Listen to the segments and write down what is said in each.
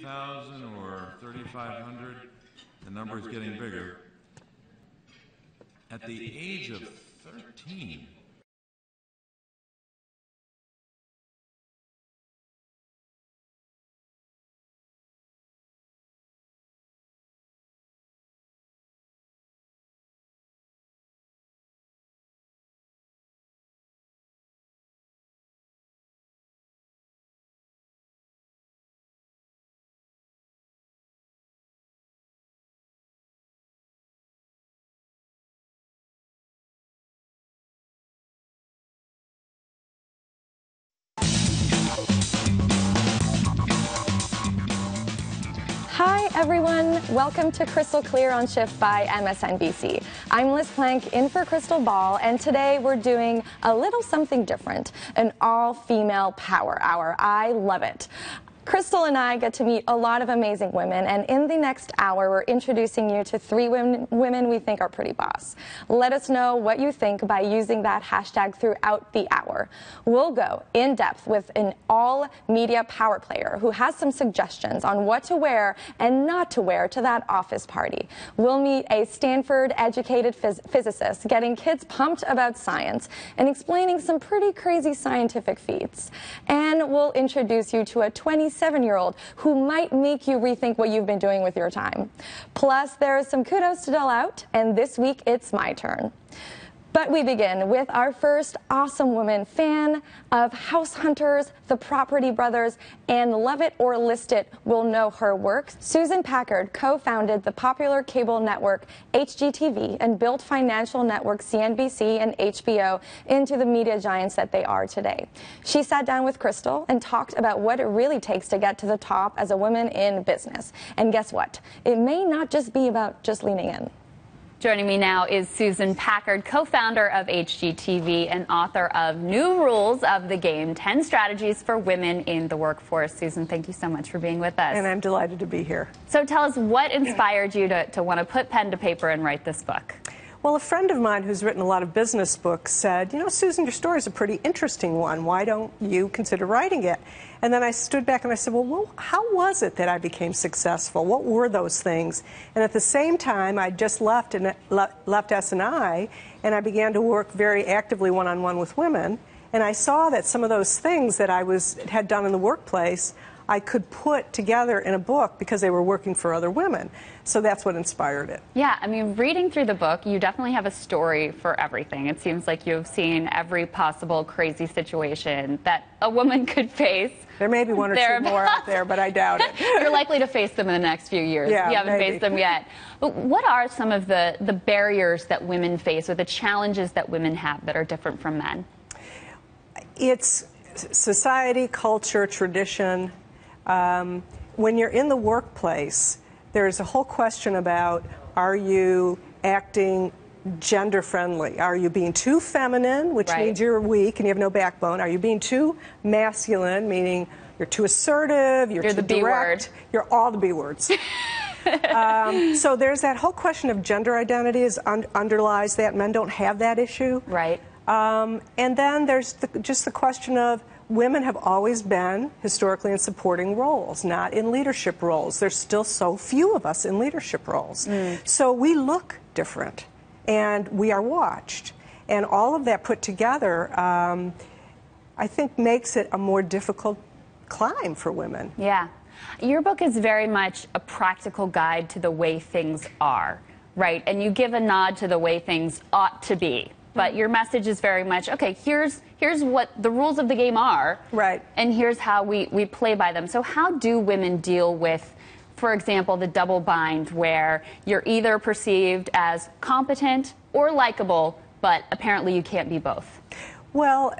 30,000 or 3,500, the number is getting bigger. At the age of 13, Hi everyone, welcome to Crystal Clear on Shift by MSNBC. I'm Liz Plank in for Crystal Ball, and today we're doing a little something different, an all-female power hour. I love it. Crystal and I get to meet a lot of amazing women, and in the next hour we're introducing you to 3 women we think are pretty boss. Let us know what you think by using that hashtag throughout the hour. We'll go in depth with an all-media power player who has some suggestions on what to wear and not to wear to that office party. We'll meet a Stanford-educated physicist getting kids pumped about science and explaining some pretty crazy scientific feats. And we'll introduce you to a 27-year-old who might make you rethink what you've been doing with your time. Plus, there's some kudos to dole out, and this week it's my turn. But we begin with our first awesome woman, fan of House Hunters, The Property Brothers, and Love It or List It will know her work. Susan Packard co-founded the popular cable network HGTV and built financial network CNBC and HBO into the media giants that they are today. She sat down with Crystal and talked about what it really takes to get to the top as a woman in business. And guess what? It may not just be about just leaning in. Joining me now is Susan Packard, co-founder of HGTV and author of New Rules of the Game, 10 Strategies for Women in the Workforce. Susan, thank you so much for being with us. And I'm delighted to be here. So tell us, what inspired you to want to put pen to paper and write this book? Well, a friend of mine who's written a lot of business books said, you know, Susan, your story is a pretty interesting one. Why don't you consider writing it? And then I stood back and I said, well, how was it that I became successful? What were those things? And at the same time, I just left S&I, and I began to work very actively one-on-one with women. And I saw that some of those things that I had done in the workplace, I could put together in a book because they were working for other women. So that's what inspired it. Yeah, I mean, reading through the book, you definitely have a story for everything. It seems like you've seen every possible crazy situation that a woman could face. There may be one or two more out there, but I doubt it. You're likely to face them in the next few years. Yeah, you haven't maybe. faced them yet. But what are some of the barriers that women face, or the challenges that women have that are different from men? It's society, culture, tradition. When you're in the workplace, there's a whole question about, are you acting gender friendly? Are you being too feminine, which means you're weak and you have no backbone? Are you being too masculine, meaning you're too assertive, you're too the B direct? word. You're all the B words. So there's that whole question of gender identity underlies that. Men don't have that issue. Right. And then there's just the question of, women have always been historically in supporting roles, not in leadership roles. There's still so few of us in leadership roles. So we look different, and we are watched. And all of that put together, I think, makes it a more difficult climb for women. Yeah. Your book is very much a practical guide to the way things are, right? And you give a nod to the way things ought to be. But your message is very much, okay, here's what the rules of the game are. Right. And here's how we play by them. So how do women deal with, for example, the double bind where you're either perceived as competent or likable, but apparently you can't be both? Well,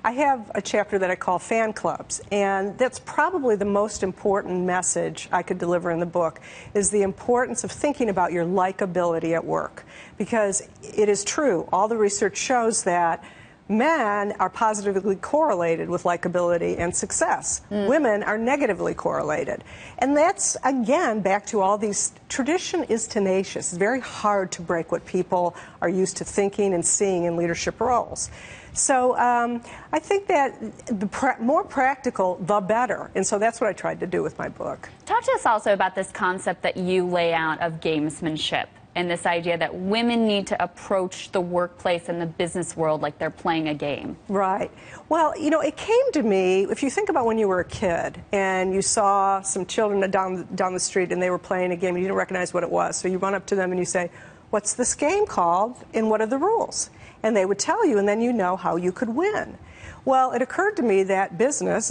I have a chapter that I call Fan Clubs, and that's probably the most important message I could deliver in the book, is the importance of thinking about your likability at work. Because it is true, all the research shows that men are positively correlated with likability and success. Women are negatively correlated. And that's, again, back to all these, tradition is tenacious. It's very hard to break what people are used to thinking and seeing in leadership roles. So I think that the more practical, the better. And so that's what I tried to do with my book. Talk to us also about this concept that you lay out of gamesmanship and this idea that women need to approach the workplace and the business world like they're playing a game. Right. Well, you know, it came to me, if you think about when you were a kid and you saw some children down the street and they were playing a game and you didn't recognize what it was. So you run up to them and you say, "What's this game called and what are the rules?" And they would tell you, and then you know how you could win. Well, it occurred to me that business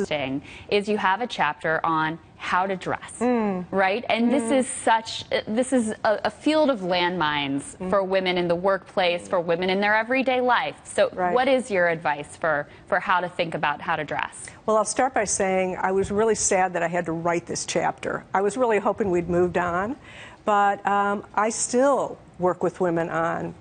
is you have a chapter on how to dress, right? And this is a field of landmines for women in the workplace, for women in their everyday life. So what is your advice for how to think about how to dress? Well, I'll start by saying I was really sad that I had to write this chapter. I was really hoping we'd moved on, but I still work with women on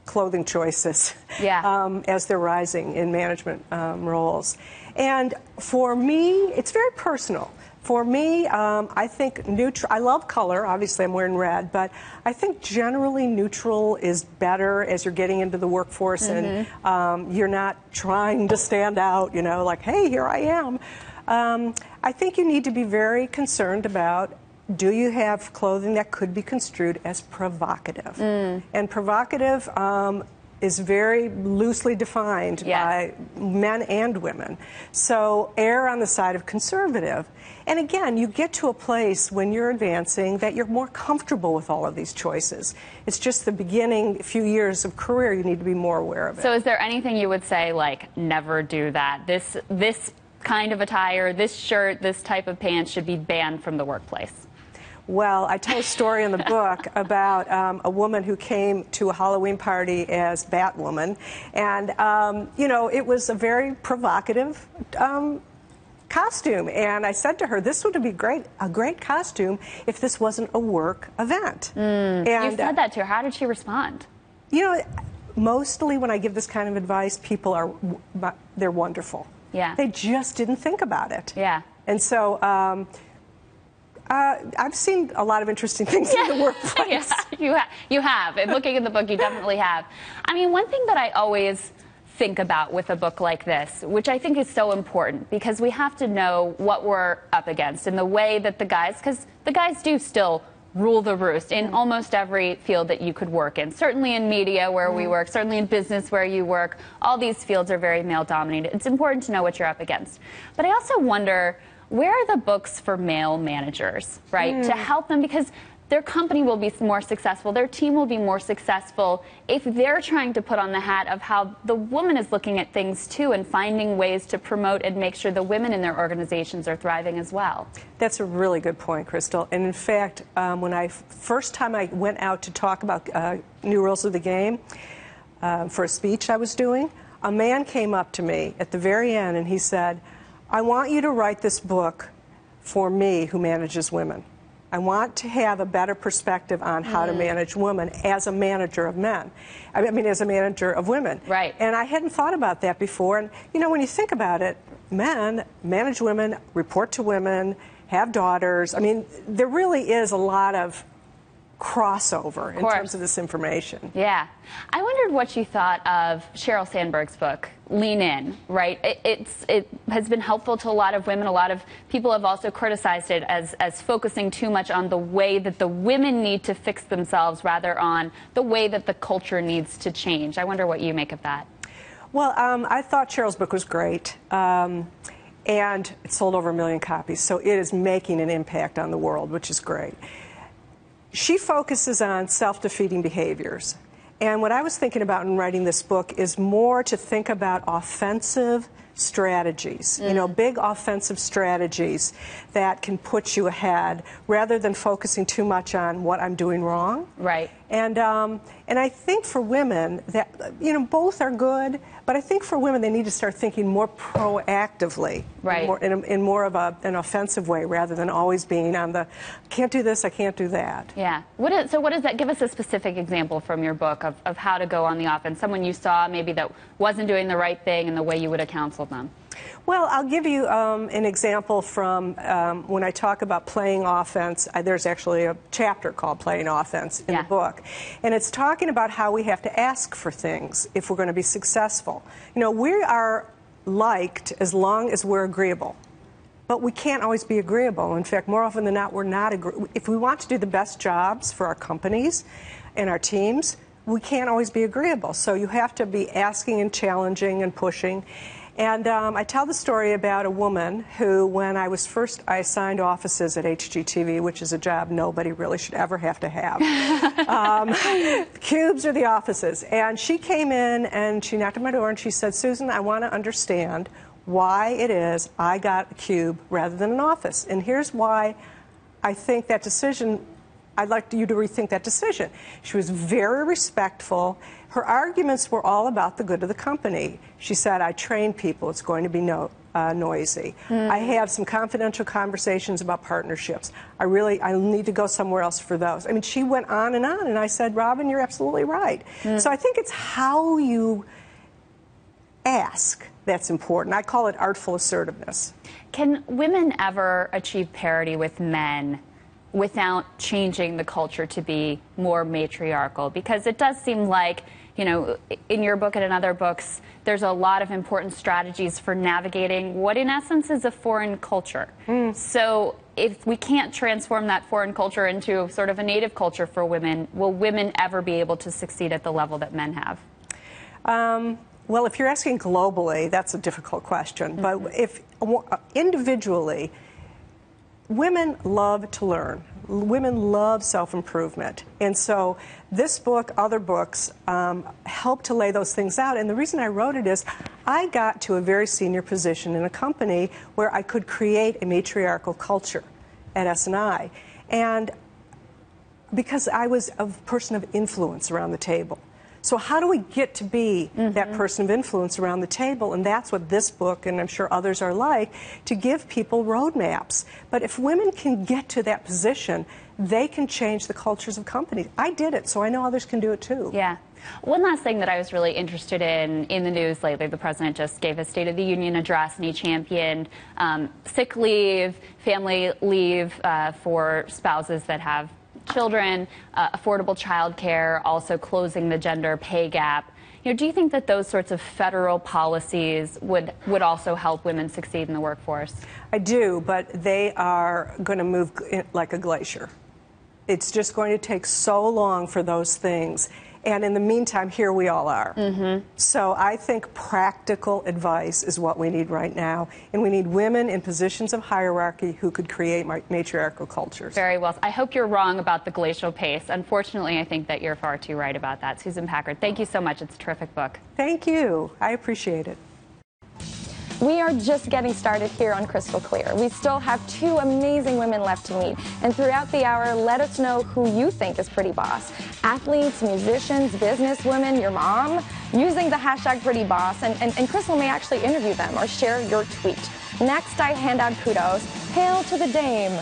clothing choices as they're rising in management roles. And for me, it's very personal. For me, I think neutral. I love color. Obviously, I'm wearing red, but I think generally neutral is better as you're getting into the workforce and you're not trying to stand out, you know, like, hey, here I am. I think you need to be very concerned about, do you have clothing that could be construed as provocative? And provocative is very loosely defined by men and women. So err on the side of conservative. And again, you get to a place when you're advancing that you're more comfortable with all of these choices. It's just the beginning few years of career you need to be more aware of it. So is there anything you would say, like, never do that? This kind of attire, this shirt, this type of pants should be banned from the workplace? Well, I tell a story in the book about a woman who came to a Halloween party as Batwoman. And, you know, it was a very provocative costume. And I said to her, this would be a great costume if this wasn't a work event. And you said that to her. How did she respond? You know, mostly when I give this kind of advice, people they're wonderful. Yeah. They just didn't think about it. Yeah. And so I've seen a lot of interesting things in the workplace. You have. And looking at the book, you definitely have. I mean, one thing that I always think about with a book like this, which I think is so important, because we have to know what we're up against and the way that because the guys do still rule the roost in almost every field that you could work in. Certainly in media where we work, certainly in business where you work. All these fields are very male-dominated. It's important to know what you're up against. But I also wonder, where are the books for male managers, right, to help them, because their company will be more successful, their team will be more successful if they're trying to put on the hat of how the woman is looking at things too and finding ways to promote and make sure the women in their organizations are thriving as well. That's a really good point, Crystal. And in fact, when first time I went out to talk about new rules of the game for a speech I was doing, a man came up to me at the very end and he said, "I want you to write this book for me who manages women. I want to have a better perspective on how to manage women as a manager of men. I mean, as a manager of women." Right. And I hadn't thought about that before. And, you know, when you think about it, men manage women, report to women, have daughters. I mean, there really is a lot of crossover in terms of this information. Yeah. I wondered what you thought of Sheryl Sandberg's book, Lean In, right? It has been helpful to a lot of women. A lot of people have also criticized it as focusing too much on the way that the women need to fix themselves rather on the way that the culture needs to change. I wonder what you make of that. Well, I thought Sheryl's book was great. And it sold over 1 million copies, so it is making an impact on the world, which is great. She focuses on self-defeating behaviors. And what I was thinking about in writing this book is more to think about offensive strategies, you know, big offensive strategies that can put you ahead rather than focusing too much on what I'm doing wrong. Right. And I think for women that, you know, both are good, but I think for women they need to start thinking more proactively, right, in more of an offensive way rather than always being on the can't do this, I can't do that. Yeah. So what does that give us a specific example from your book of how to go on the offense? Someone you saw maybe that wasn't doing the right thing and the way you would have counseled them. Well, I'll give you an example from when I talk about playing offense. There's actually a chapter called Playing Offense in the book. And it's talking about how we have to ask for things if we're going to be successful. You know, we are liked as long as we're agreeable. But we can't always be agreeable. In fact, more often than not, we're not agreeable. If we want to do the best jobs for our companies and our teams, we can't always be agreeable. So you have to be asking and challenging and pushing. And I tell the story about a woman who, when I assigned offices at HGTV, which is a job nobody really should ever have to have. Cubes are the offices. And she came in and she knocked on my door and she said, Susan, I want to understand why it is I got a cube rather than an office. And here's why I think that decision, I'd like you to rethink that decision. She was very respectful. Her arguments were all about the good of the company. She said, I train people, it's going to be noisy. I have some confidential conversations about partnerships. I need to go somewhere else for those. I mean, she went on, and I said, Robin, you're absolutely right. So I think it's how you ask that's important. I call it artful assertiveness. Can women ever achieve parity with men without changing the culture to be more matriarchal? Because it does seem like, you know, in your book and in other books, there's a lot of important strategies for navigating what in essence is a foreign culture. So if we can't transform that foreign culture into sort of a native culture for women, will women ever be able to succeed at the level that men have? Well, if you're asking globally, that's a difficult question. But if individually, women love to learn. Women love self-improvement. And so this book, other books, help to lay those things out. And the reason I wrote it is I got to a very senior position in a company where I could create a matriarchal culture at S&I. And because I was a person of influence around the table. So how do we get to be that person of influence around the table? And that's what this book, and I'm sure others are like, to give people roadmaps. But if women can get to that position, they can change the cultures of companies. I did it, so I know others can do it too. Yeah. One last thing that I was really interested in the news lately, the president just gave a State of the Union address, and he championed sick leave, family leave for spouses that have children, affordable child care, also closing the gender pay gap. You know, do you think that those sorts of federal policies would also help women succeed in the workforce? I do, but they are going to move like a glacier. It's just going to take so long for those things. And in the meantime, here we all are. So I think practical advice is what we need right now. And we need women in positions of hierarchy who could create matriarchal cultures. Very well. I hope you're wrong about the glacial pace. Unfortunately, I think that you're far too right about that. Susan Packard, thank you so much. It's a terrific book. Thank you. I appreciate it. We are just getting started here on Crystal Clear. We still have 2 amazing women left to meet. And throughout the hour, let us know who you think is pretty boss. Athletes, musicians, businesswomen, your mom, using the hashtag pretty boss. And Crystal may actually interview them or share your tweet. Next, I hand out kudos. Hail to the dame.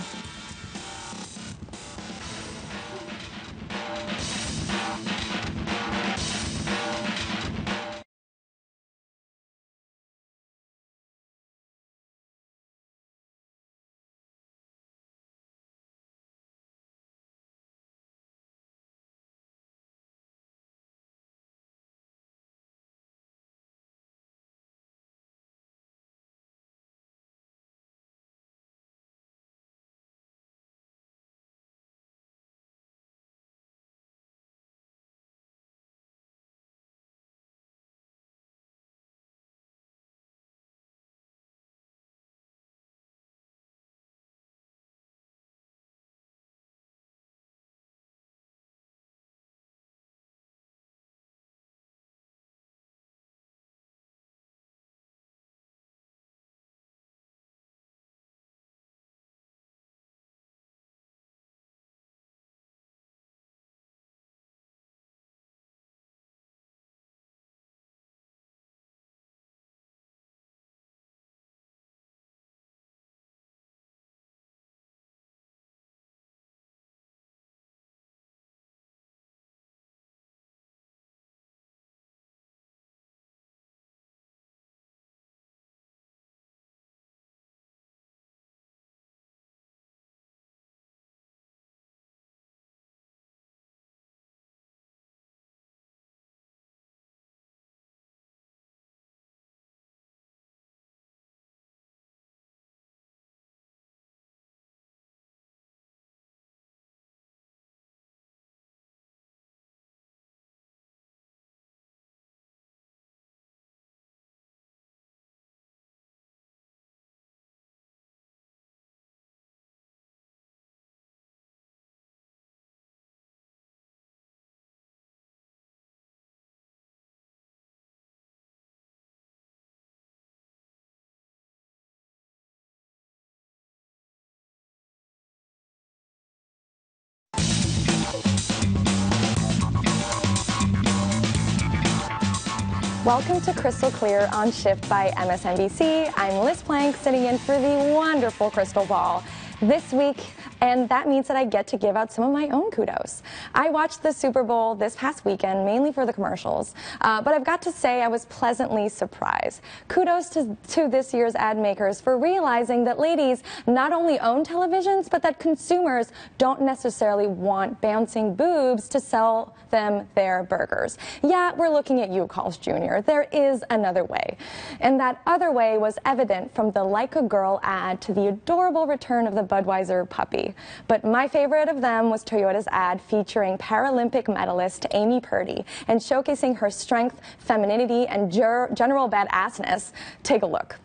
Welcome to Crystal Clear on Shift by MSNBC. I'm Liz Plank, sitting in for the wonderful Crystal Ball this week, and that means that I get to give out some of my own kudos. I watched the Super Bowl this past weekend, mainly for the commercials, but I've got to say I was pleasantly surprised. Kudos to this year's ad makers for realizing that ladies not only own televisions, but that consumers don't necessarily want bouncing boobs to sell them their burgers. Yeah, we're looking at you, Carl's Jr. There is another way. And that other way was evident from the Like a Girl ad to the adorable return of the Budweiser puppy. But my favorite of them was Toyota's ad featuring Paralympic medalist Amy Purdy and showcasing her strength, femininity, and general badassness. Take a look.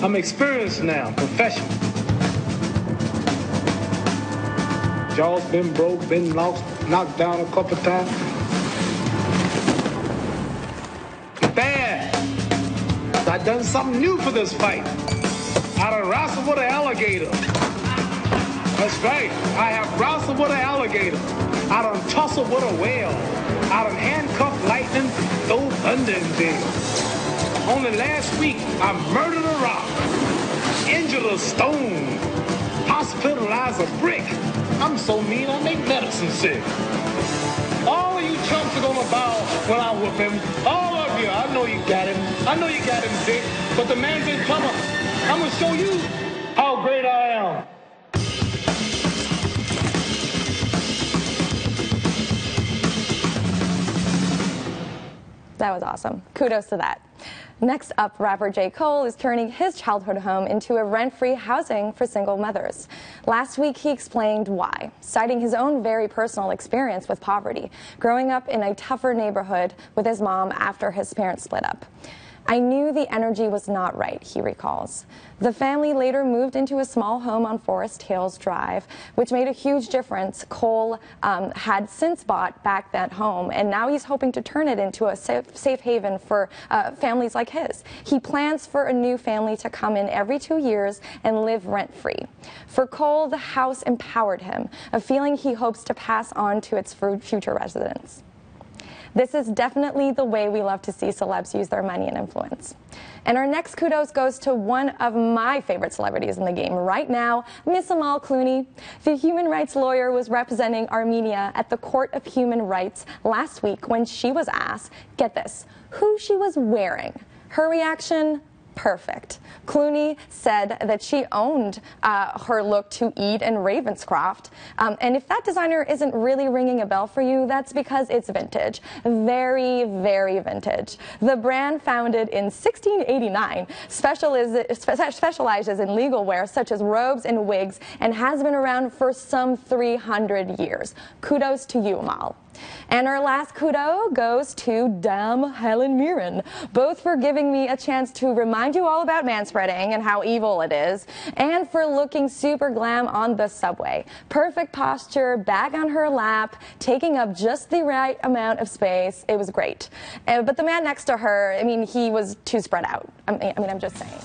I'm experienced now, professional. Jaw's been broke, been lost, knocked down a couple times. Bad. I done something new for this fight. I done wrestled with an alligator. That's right. I have wrestled with an alligator. I done tussled with a whale. I done handcuffed lightning, throw thunder and jail. Only last week, I murdered a rock, injured a stone, hospitalized a brick. I'm so mean, I make medicine sick. All of you chumps are gonna bow when I whoop him. All of you, I know you got him. I know you got him, Dick. But the man's in coming. I'm gonna show you how great I am. That was awesome. Kudos to that. Next up, rapper J. Cole is turning his childhood home into a rent-free housing for single mothers. Last week, he explained why, citing his own very personal experience with poverty, growing up in a tougher neighborhood with his mom after his parents split up. I knew the energy was not right, he recalls. The family later moved into a small home on Forest Hills Drive, which made a huge difference. Cole had since bought back that home, and now he's hoping to turn it into a safe haven for families like his. He plans for a new family to come in every 2 years and live rent-free. For Cole, the house empowered him, a feeling he hopes to pass on to its future residents. This is definitely the way we love to see celebs use their money and influence. And our next kudos goes to one of my favorite celebrities in the game right now, Miss Amal Clooney. The human rights lawyer was representing Armenia at the Court of Human Rights last week when she was asked, get this, who she was wearing. Her reaction? Perfect. Clooney said that she owned her look to Eid and Ravenscroft. And if that designer isn't really ringing a bell for you, that's because it's vintage. Very, very vintage. The brand, founded in 1689, specializes in legal wear such as robes and wigs and has been around for some 300 years. Kudos to you, Amal. And our last kudo goes to Dame Helen Mirren, both for giving me a chance to remind you all about manspreading and how evil it is, and for looking super glam on the subway. Perfect posture, bag on her lap, taking up just the right amount of space. It was great. But the man next to her, I mean, he was too spread out. I'm just saying.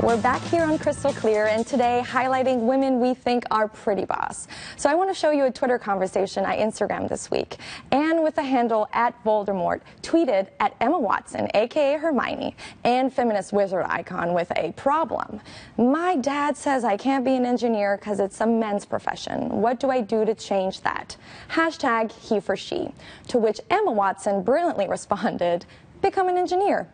We're back here on Crystal Clear, and today highlighting women we think are pretty boss. So I want to show you a Twitter conversation I Instagrammed this week. Anne with the handle @Voldemort tweeted at Emma Watson, aka Hermione, and feminist wizard icon with a problem. My dad says I can't be an engineer because it's a men's profession. What do I do to change that? Hashtag he for she. To which Emma Watson brilliantly responded, become an engineer.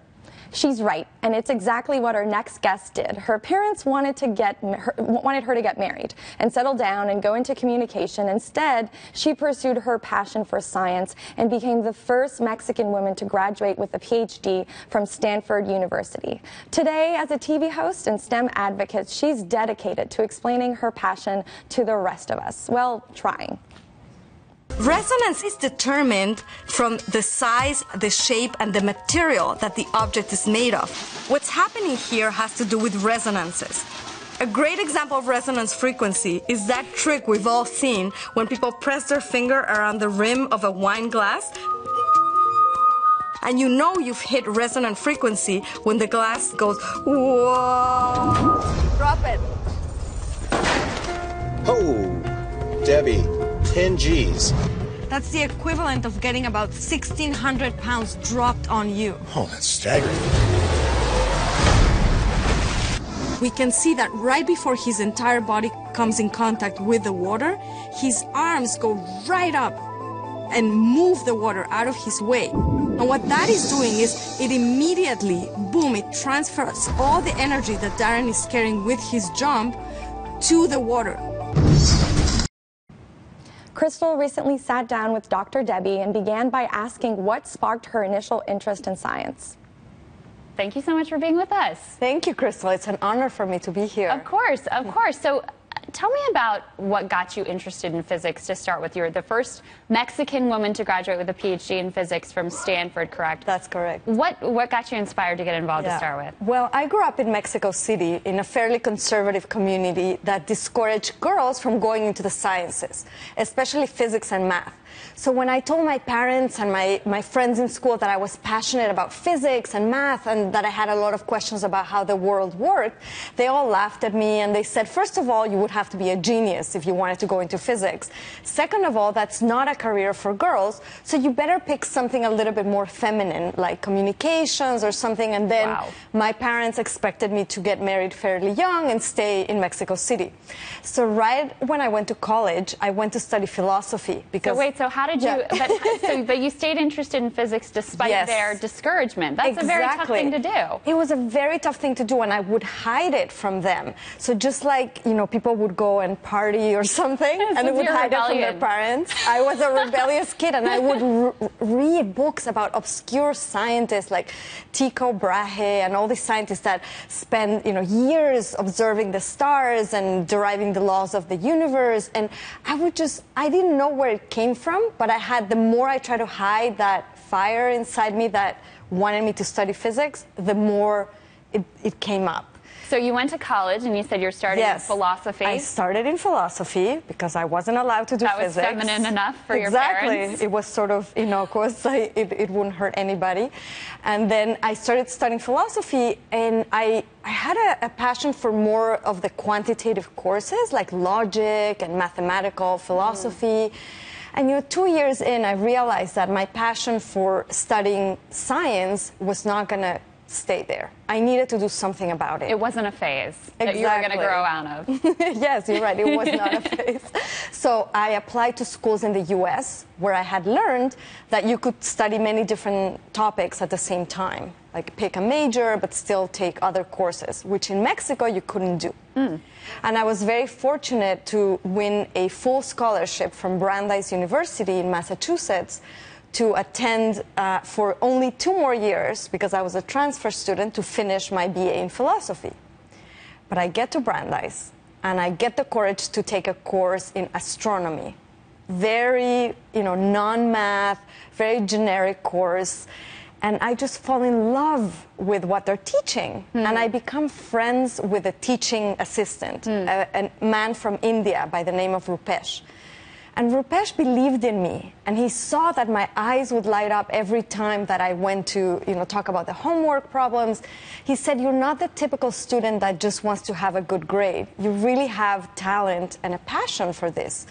She's right, and it's exactly what our next guest did. Her parents wanted her to get married and settle down and go into communication. Instead, she pursued her passion for science and became the first Mexican woman to graduate with a PhD from Stanford University. Today, as a TV host and STEM advocate, she's dedicated to explaining her passion to the rest of us. Well, trying. Resonance is determined from the size, the shape, and the material that the object is made of. What's happening here has to do with resonances. A great example of resonance frequency is that trick we've all seen when people press their finger around the rim of a wine glass, and you know you've hit resonant frequency when the glass goes, whoa. Drop it. Oh, Debbie. 10 G's. That's the equivalent of getting about 1,600 pounds dropped on you. Oh, that's staggering. We can see that right before his entire body comes in contact with the water, his arms go right up and move the water out of his way. And what that is doing is it immediately, boom, it transfers all the energy that Darren is carrying with his jump to the water. Crystal recently sat down with Dr. Debbie and began by asking what sparked her initial interest in science. Thank you so much for being with us. Thank you, Crystal. It's an honor for me to be here. Of course, of course. So tell me about what got you interested in physics to start with. You're the first Mexican woman to graduate with a PhD in physics from Stanford, correct? That's correct. What got you inspired to get involved to start with? Well, I grew up in Mexico City in a fairly conservative community that discouraged girls from going into the sciences, especially physics and math. So when I told my parents and my friends in school that I was passionate about physics and math and that I had a lot of questions about how the world worked, they all laughed at me and they said, first of all, you would have to be a genius if you wanted to go into physics. Second of all, that's not a career for girls, so you better pick something a little bit more feminine, like communications or something. And then my parents expected me to get married fairly young and stay in Mexico City. So right when I went to college, I went to study philosophy because... So wait, so how did you... But you stayed interested in physics despite their discouragement. That's a very tough thing to do. It was a very tough thing to do, and I would hide it from them. So just like, you know, people would go and party or something, and they would hide it from their parents. I was a rebellious kid, and I would read books about obscure scientists like Tycho Brahe and all these scientists that spend, you know, years observing the stars and deriving the laws of the universe. And I didn't know where it came from, but the more I tried to hide that fire inside me that wanted me to study physics, the more it came up. So you went to college and you said you're starting in philosophy. I started in philosophy because I wasn't allowed to do physics. That was feminine enough for your parents? Exactly. It was sort of innocuous. It wouldn't hurt anybody. And then I started studying philosophy, and I had a passion for more of the quantitative courses like logic and mathematical philosophy. And 2 years in, I realized that my passion for studying science was not going to stay there. I needed to do something about it. It wasn't a phase that you were going to grow out of. Yes, you're right. It was not a phase. So I applied to schools in the U.S. where I had learned that you could study many different topics at the same time, like pick a major but still take other courses, which in Mexico you couldn't do. And I was very fortunate to win a full scholarship from Brandeis University in Massachusetts to attend for only 2 more years, because I was a transfer student, to finish my BA in philosophy. But I get to Brandeis, and I get the courage to take a course in astronomy. Very, non-math, very generic course. And I just fall in love with what they're teaching. And I become friends with a teaching assistant, a man from India by the name of Rupesh. And Rupesh believed in me, and he saw that my eyes would light up every time that I went to, talk about the homework problems. He said, "You're not the typical student that just wants to have a good grade. You really have talent and a passion for this."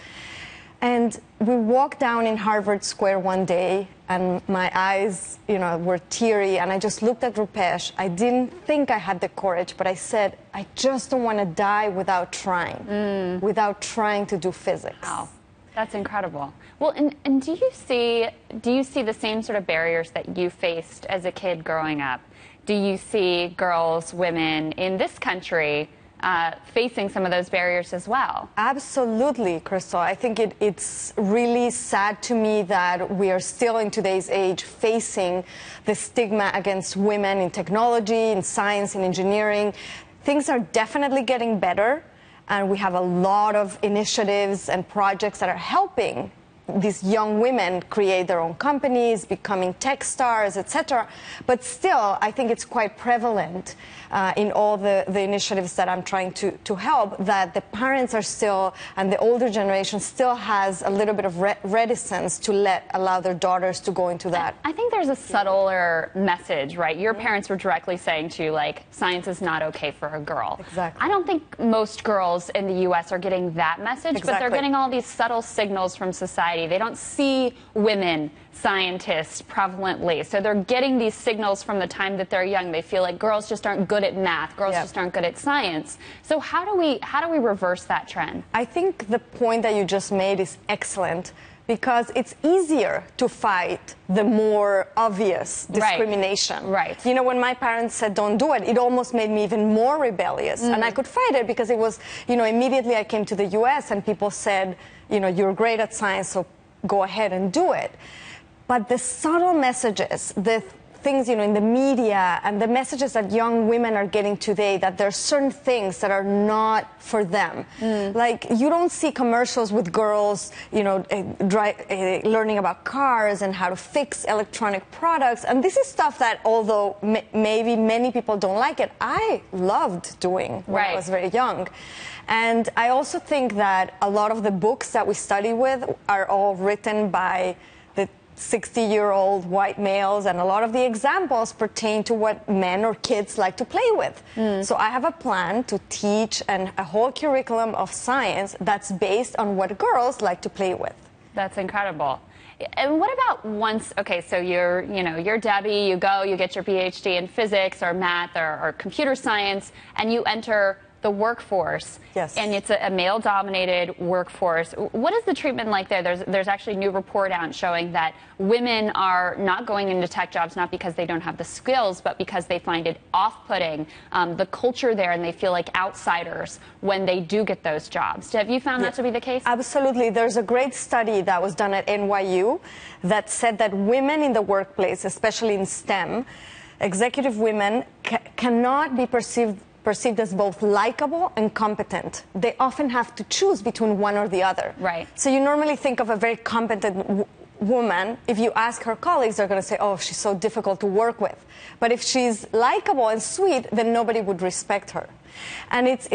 And we walked down in Harvard Square one day, and my eyes, were teary, and I just looked at Rupesh. I didn't think I had the courage, but I said, "I just don't want to die without trying, without trying to do physics." Wow, that's incredible. Well, and do you see the same sort of barriers that you faced as a kid growing up? Do you see girls, women in this country facing some of those barriers as well? Absolutely, Crystal. I think it's really sad to me that we are still in today's age facing the stigma against women in technology, in science, in engineering. Things are definitely getting better, and we have a lot of initiatives and projects that are helping these young women create their own companies, becoming tech stars, etc. But still, I think it's quite prevalent in all the initiatives that I'm trying to help, that the parents are still, and the older generation still has a little bit of reticence to allow their daughters to go into that. I think there's a subtler message, right? Your parents were directly saying to you, like, science is not okay for a girl. Exactly. I don't think most girls in the U.S. are getting that message, but they're getting all these subtle signals from society. They don't see women scientists prevalently, so they're getting these signals from the time that they're young. They feel like girls just aren't good at math, girls just aren't good at science. So how do we reverse that trend? I think the point that you just made is excellent, because it's easier to fight the more obvious discrimination. Right. When my parents said don't do it, it almost made me even more rebellious. And I could fight it because it was, immediately I came to the US and people said, you're great at science, so go ahead and do it. But the subtle messages, the things, in the media, and the messages that young women are getting today, that there are certain things that are not for them. Like, you don't see commercials with girls, learning about cars and how to fix electronic products. And this is stuff that, although maybe many people don't like it, I loved doing when I was very young. And I also think that a lot of the books that we study with are all written by the 60-year-old white males, and a lot of the examples pertain to what men or kids like to play with. So I have a plan to teach a whole curriculum of science that's based on what girls like to play with. That's incredible. And what about so you're Debbie, you get your PhD in physics or math or computer science, and you enter the workforce. Yes. And it's a male-dominated workforce. What is the treatment like there? There's actually a new report out showing that women are not going into tech jobs not because they don't have the skills, but because they find it off-putting, the culture there, and they feel like outsiders when they do get those jobs. Have you found that to be the case? Absolutely. There's a great study that was done at NYU that said that women in the workplace, especially in STEM, executive women cannot be perceived as both likable and competent. They often have to choose between one or the other. Right. So you normally think of a very competent woman. If you ask her colleagues, they're going to say, oh, she's so difficult to work with. But if she's likable and sweet, then nobody would respect her. And it's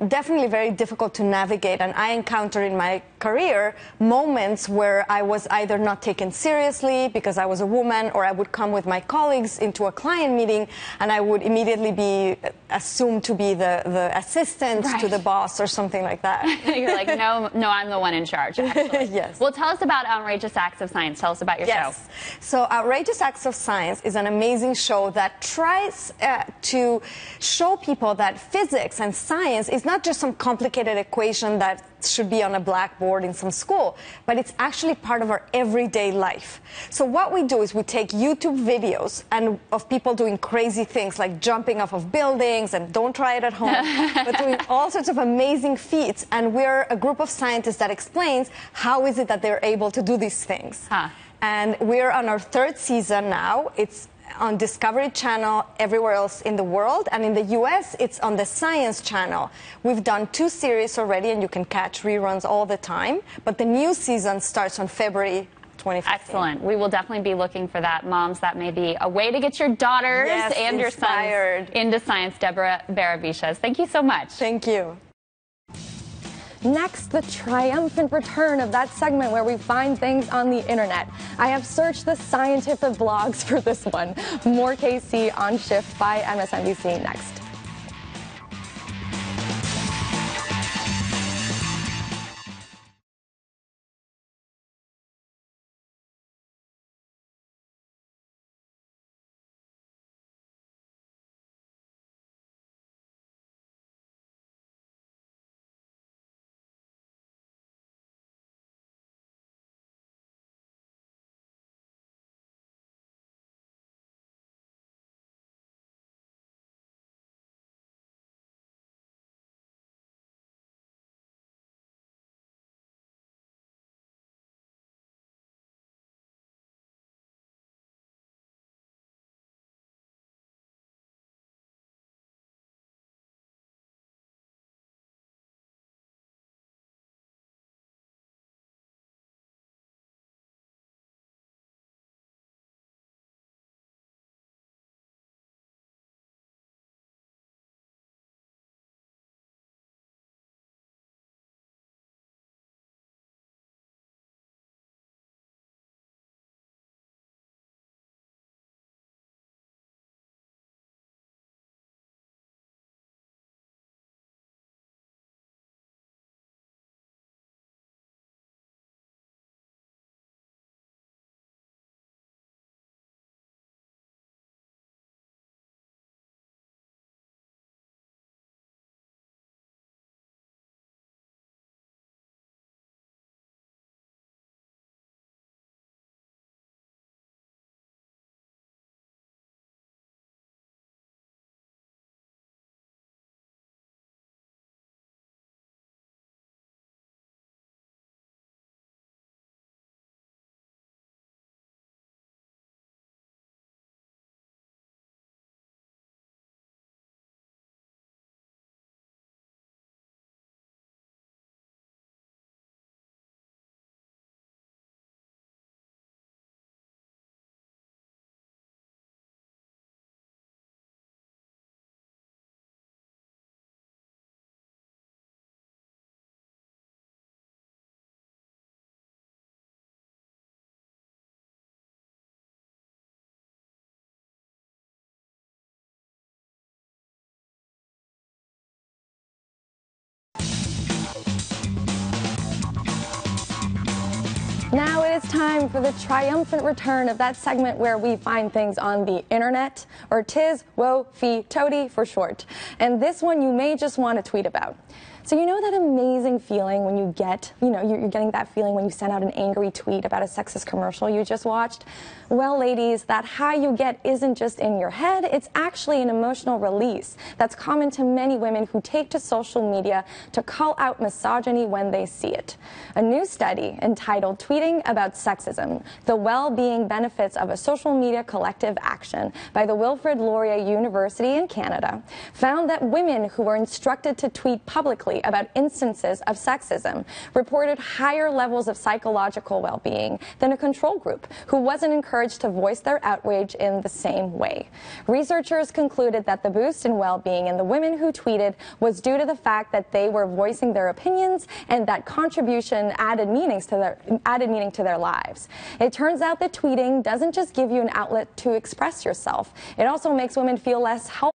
definitely very difficult to navigate. And I encountered in my career moments where I was either not taken seriously because I was a woman, or I would come with my colleagues into a client meeting and I would immediately be assumed to be the assistant to the boss or something like that. You're like, no, I'm the one in charge, actually. Yes. Well, tell us about Outrageous Acts of Science. Tell us about your show. So Outrageous Acts of Science is an amazing show that tries to show people that physics and science is not just some complicated equation that should be on a blackboard in some school, but it's actually part of our everyday life. So what we do is we take YouTube videos of people doing crazy things like jumping off of buildings, and don't try it at home, but doing all sorts of amazing feats, and we're a group of scientists that explains how is it that they're able to do these things. And we're on our 3rd season now. It's on Discovery Channel everywhere else in the world, and in the US it's on the Science Channel. We've done 2 series already, and you can catch reruns all the time, but the new season starts on February 2015. Excellent. We will definitely be looking for that. Moms, that may be a way to get your daughters and your sons into science. Deborah Baravisches, thank you so much. Thank you. Next, the triumphant return of that segment where we find things on the internet. I have searched the scientific blogs for this one. More KC on Shift by MSNBC next. Now it is time for the triumphant return of that segment where we find things on the internet, or tis, wo, fi, toti for short. And this one you may just want to tweet about. So you know that amazing feeling when you get, you're getting that feeling when you send out an angry tweet about a sexist commercial you just watched? Well, ladies, that high you get isn't just in your head, it's actually an emotional release that's common to many women who take to social media to call out misogyny when they see it. A new study entitled Tweeting About Sexism, the Well-Being Benefits of a Social Media Collective Action by the Wilfrid Laurier University in Canada found that women who were instructed to tweet publicly about instances of sexism reported higher levels of psychological well-being than a control group who wasn't encouraged to voice their outrage in the same way. Researchers concluded that the boost in well-being in the women who tweeted was due to the fact that they were voicing their opinions and that contribution added meaning to their lives. It turns out that tweeting doesn't just give you an outlet to express yourself. It also makes women feel less helpless.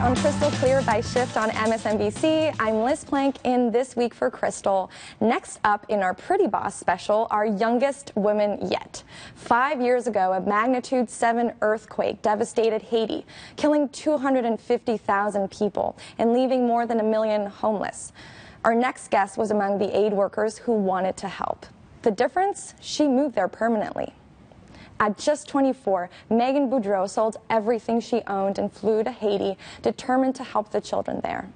on Crystal Clear by Shift on MSNBC. I'm Liz Plank in This Week for Crystal. Next up in our Pretty Boss special, our youngest woman yet. 5 years ago, a magnitude 7 earthquake devastated Haiti, killing 250,000 people and leaving more than 1 million homeless. Our next guest was among the aid workers who wanted to help. The difference? She moved there permanently. At just 24, Megan Boudreau sold everything she owned and flew to Haiti, determined to help the children there.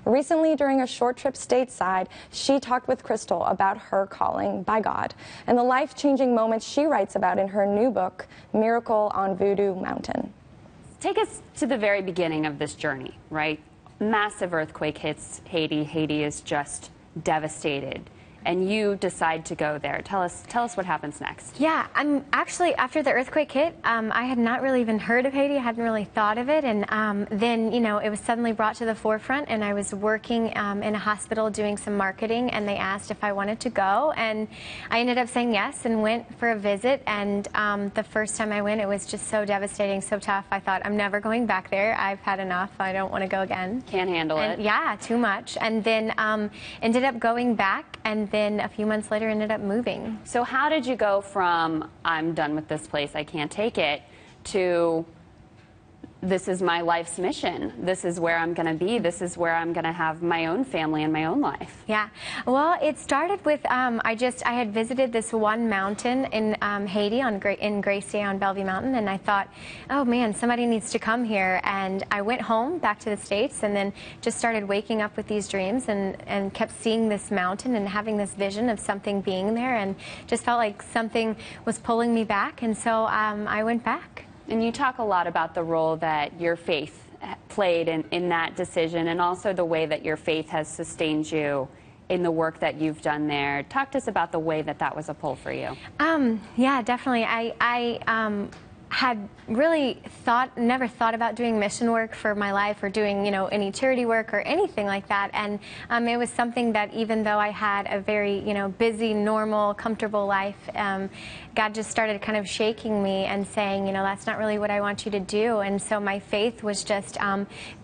Recently, during a short trip stateside, she talked with Crystal about her calling by God and the life-changing moments she writes about in her new book, Miracle on Voodoo Mountain. Take us to the very beginning of this journey, right? Massive earthquake hits Haiti. Haiti is just devastated. And you decide to go there. Tell us what happens next. Yeah, I'm actually, after the earthquake hit, I had not really even heard of Haiti. I hadn't really thought of it. And then, you know, it was suddenly brought to the forefront, and I was working in a hospital doing some marketing, and they asked if I wanted to go. And I ended up saying yes and went for a visit. And the first time I went, it was just so devastating, so tough. I thought, I'm never going back there. I've had enough. I don't want to go again. Can't handle it. Yeah, too much. And then ended up going back, and then a few months later ended up moving. So how did you go from, I'm done with this place, I can't take it, to this is my life's mission. This is where I'm going to be. This is where I'm going to have my own family and my own life. Yeah. Well, it started with I had visited this one mountain in Haiti in Gracie on Bellevue Mountain, and I thought, oh man, somebody needs to come here. And I went home back to the States, and then just started waking up with these dreams, and kept seeing this mountain and having this vision of something being there, and just felt like something was pulling me back, and so I went back. And you talk a lot about the role that your faith played in that decision, and also the way that your faith has sustained you in the work that you've done there. Talk to us about the way that that was a pull for you. Yeah, definitely. I had really never thought about doing mission work for my life, or doing, you know, any charity work or anything like that. And it was something that, even though I had a very, you know, busy, normal, comfortable life, God just started kind of shaking me and saying, you know, that's not really what I want you to do. And so my faith was just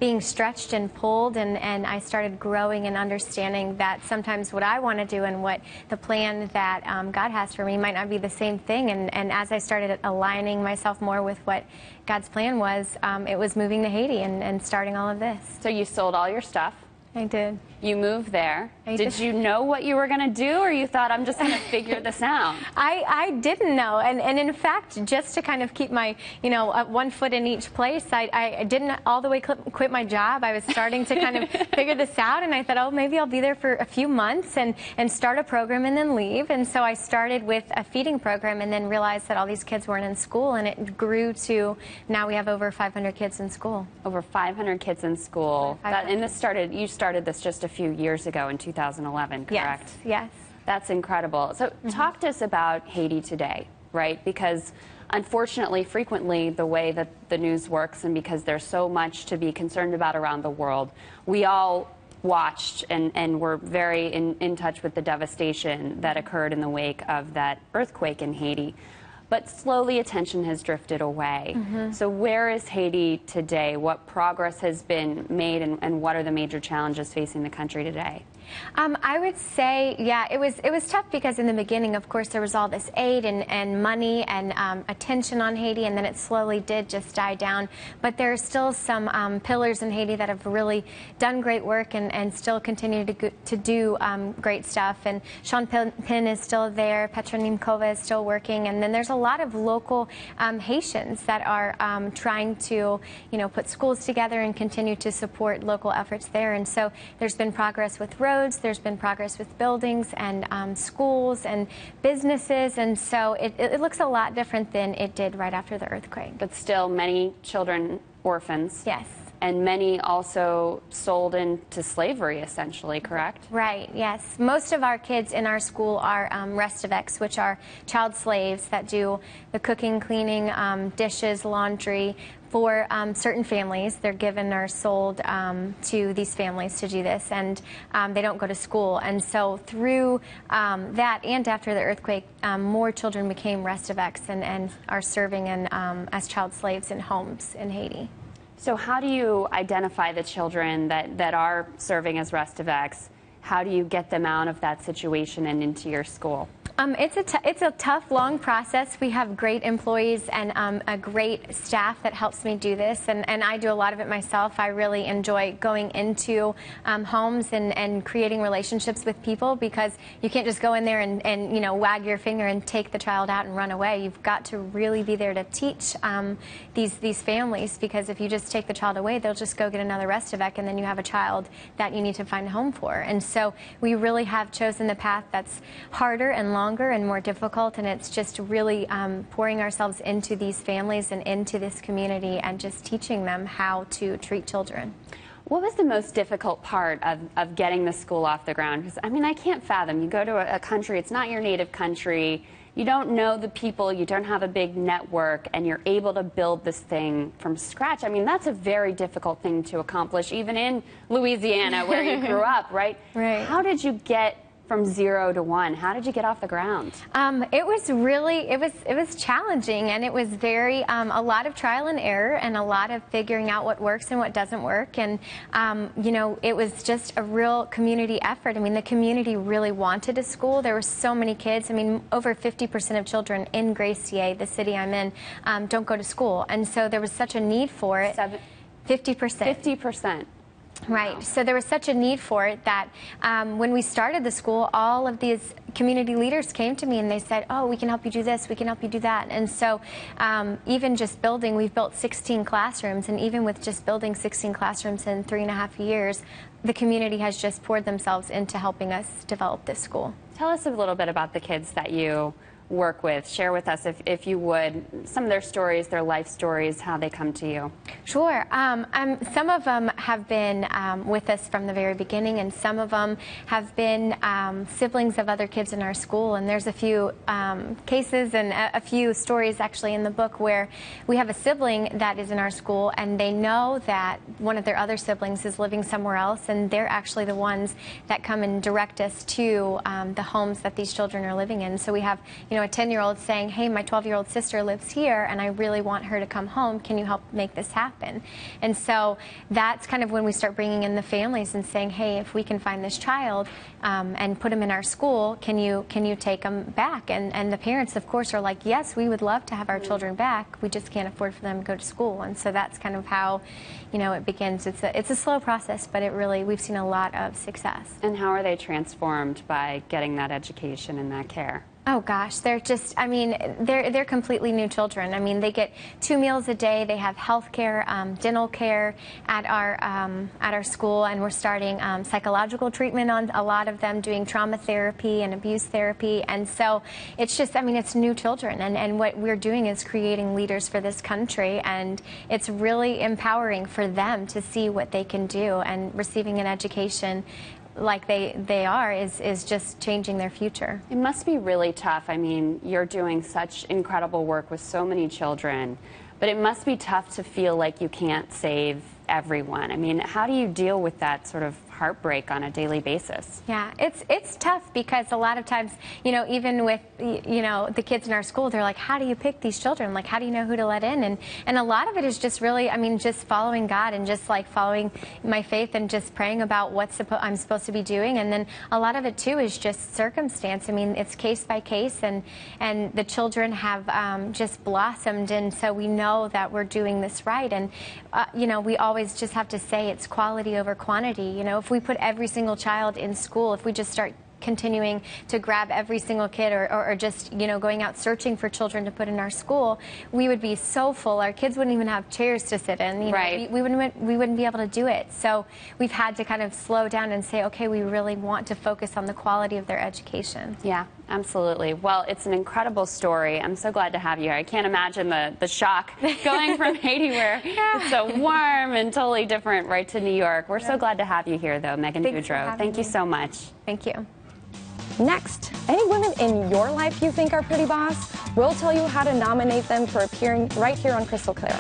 being stretched and pulled, and I started growing and understanding that sometimes what I want to do and what the plan that God has for me might not be the same thing. And as I started aligning myself more with what God's plan was, it was moving to Haiti and starting all of this. So you sold all your stuff. I did. You moved there. Did you know what you were going to do, or you thought, I'm just going to figure this out? I didn't know. And in fact, just to kind of keep my, you know, one foot in each place, I didn't all the way quit my job. I was starting to kind of figure this out, and I thought, oh, maybe I'll be there for a few months and start a program and then leave. And so I started with a feeding program, and then realized that all these kids weren't in school, and it grew to now we have over 500 kids in school. Over 500 kids in school. And you started this just a few years ago in 2011, correct? Yes. That's incredible. So talk to us about Haiti today, right? Because unfortunately, frequently, the way that the news works, and because there's so much to be concerned about around the world, we all watched and were very in touch with the devastation that occurred in the wake of that earthquake in Haiti. But slowly attention has drifted away. So where is Haiti today? What progress has been made, and what are the major challenges facing the country today? I would say, yeah, it was tough, because in the beginning, of course, there was all this aid and money and attention on Haiti, and then it slowly did just die down. But there are still some pillars in Haiti that have really done great work and still continue to do great stuff. And Sean Penn is still there, Petra Nimkova is still working, and then there's a lot of local Haitians that are trying to, you know, put schools together and continue to support local efforts there. And so there's been progress with roads. There's been progress with buildings and schools and businesses, and so it looks a lot different than it did right after the earthquake. But still, many children orphans. Yes. And many also sold into slavery, essentially, correct? Right, yes. Most of our kids in our school are restivex, which are child slaves that do the cooking, cleaning, dishes, laundry for certain families. They're given or sold to these families to do this, and they don't go to school. And so through that and after the earthquake, more children became restivex and are serving as child slaves in homes in Haiti. So how do you identify the children that are serving as rest-of-ex? How do you get them out of that situation and into your school? It's a tough, long process. We have great employees and a great staff that helps me do this, and I do a lot of it myself. I really enjoy going into homes and creating relationships with people, because you can't just go in there and you know, wag your finger and take the child out and run away. You've got to really be there to teach these families, because if you just take the child away, they'll just go get another rest-of-ec, and then you have a child that you need to find a home for. And so we really have chosen the path that's harder and longer and more difficult, and it's just really pouring ourselves into these families and into this community and just teaching them how to treat children. What was the most difficult part of getting the school off the ground? Because, I mean, I can't fathom. You go to a country, it's not your native country, you don't know the people, you don't have a big network, and you're able to build this thing from scratch. I mean, that's a very difficult thing to accomplish, even in Louisiana, where you grew up, right? Right. How did you get from 0 to 1? How did you get off the ground? It was really, it was challenging, and it was very, a lot of trial and error and a lot of figuring out what works and what doesn't work. And, you know, it was just a real community effort. I mean, the community really wanted a school. There were so many kids. I mean, over 50% of children in Gracie, the city I'm in, don't go to school. And so there was such a need for it. 50%. 50%. Right. Wow. So there was such a need for it that when we started the school, all of these community leaders came to me and they said, oh, we can help you do this, we can help you do that. And so even just building, we've built 16 classrooms, and even with just building 16 classrooms in 3.5 years, the community has just poured themselves into helping us develop this school. Tell us a little bit about the kids that you work with. Share with us, if you would, some of their stories, their life stories, how they come to you. Sure. Some of them have been with us from the very beginning, and some of them have been siblings of other kids in our school. And there's a few cases and a few stories actually in the book where we have a sibling that is in our school, and they know that one of their other siblings is living somewhere else, and they're actually the ones that come and direct us to the homes that these children are living in. So we have, you know, a 10-year-old saying, hey, my 12-year-old sister lives here and I really want her to come home. Can you help make this happen? And so that's kind of when we start bringing in the families and saying, hey, if we can find this child and put him in our school, can you take him back? And the parents, of course, are like, yes, we would love to have our children back. We just can't afford for them to go to school. And so that's kind of how, you know, it begins. It's a slow process, but it really, we've seen a lot of success. And how are they transformed by getting that education and that care? Oh gosh, they're just, I mean, they're completely new children. I mean, they get 2 meals a day. They have health care, dental care at our school, and we're starting psychological treatment on a lot of them, doing trauma therapy and abuse therapy. And so it's just, I mean, it's new children, and what we're doing is creating leaders for this country, and it's really empowering for them to see what they can do, and receiving an education like they are is just changing their future. It must be really tough. I mean, you're doing such incredible work with so many children, but it must be tough to feel like you can't save everyone. I mean, how do you deal with that sort of heartbreak on a daily basis? Yeah, it's tough, because a lot of times, you know, even with, you know, the kids in our school, they're like, how do you pick these children? Like, how do you know who to let in? And a lot of it is just really, I mean, just following God and just like following my faith and just praying about what I'm supposed to be doing. And then a lot of it too is just circumstance. I mean, it's case by case, and the children have just blossomed, and so we know that we're doing this right. And you know, we always just have to say it's quality over quantity. You know, if we put every single child in school, if we just start continuing to grab every single kid, or just, you know, going out searching for children to put in our school, we would be so full. Our kids wouldn't even have chairs to sit in. You know, right. we wouldn't be able to do it. So we've had to kind of slow down and say, okay, we really want to focus on the quality of their education. Yeah, absolutely. Well, it's an incredible story. I'm so glad to have you here. I can't imagine the shock going from Haiti, where it's so warm and totally different, right to New York. We're so glad to have you here, though, Megan Boudreau. Thank you so much. Thank you. Next, any women in your life you think are pretty boss? We'll tell you how to nominate them for appearing right here on Crystal Clear.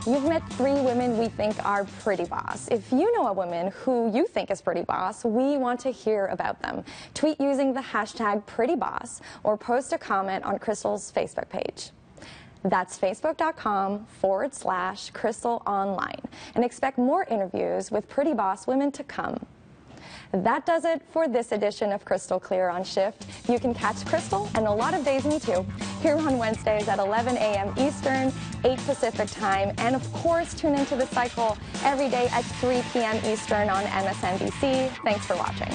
You've met 3 women we think are pretty boss. If you know a woman who you think is pretty boss, we want to hear about them. Tweet using the hashtag prettyboss or post a comment on Crystal's Facebook page. That's facebook.com/Crystal Online. And expect more interviews with pretty boss women to come. That does it for this edition of Crystal Clear on Shift. You can catch Crystal and a lot of Days Me Too here on Wednesdays at 11 a.m. Eastern, 8 Pacific time. And of course, tune into the cycle every day at 3 p.m. Eastern on MSNBC. Thanks for watching.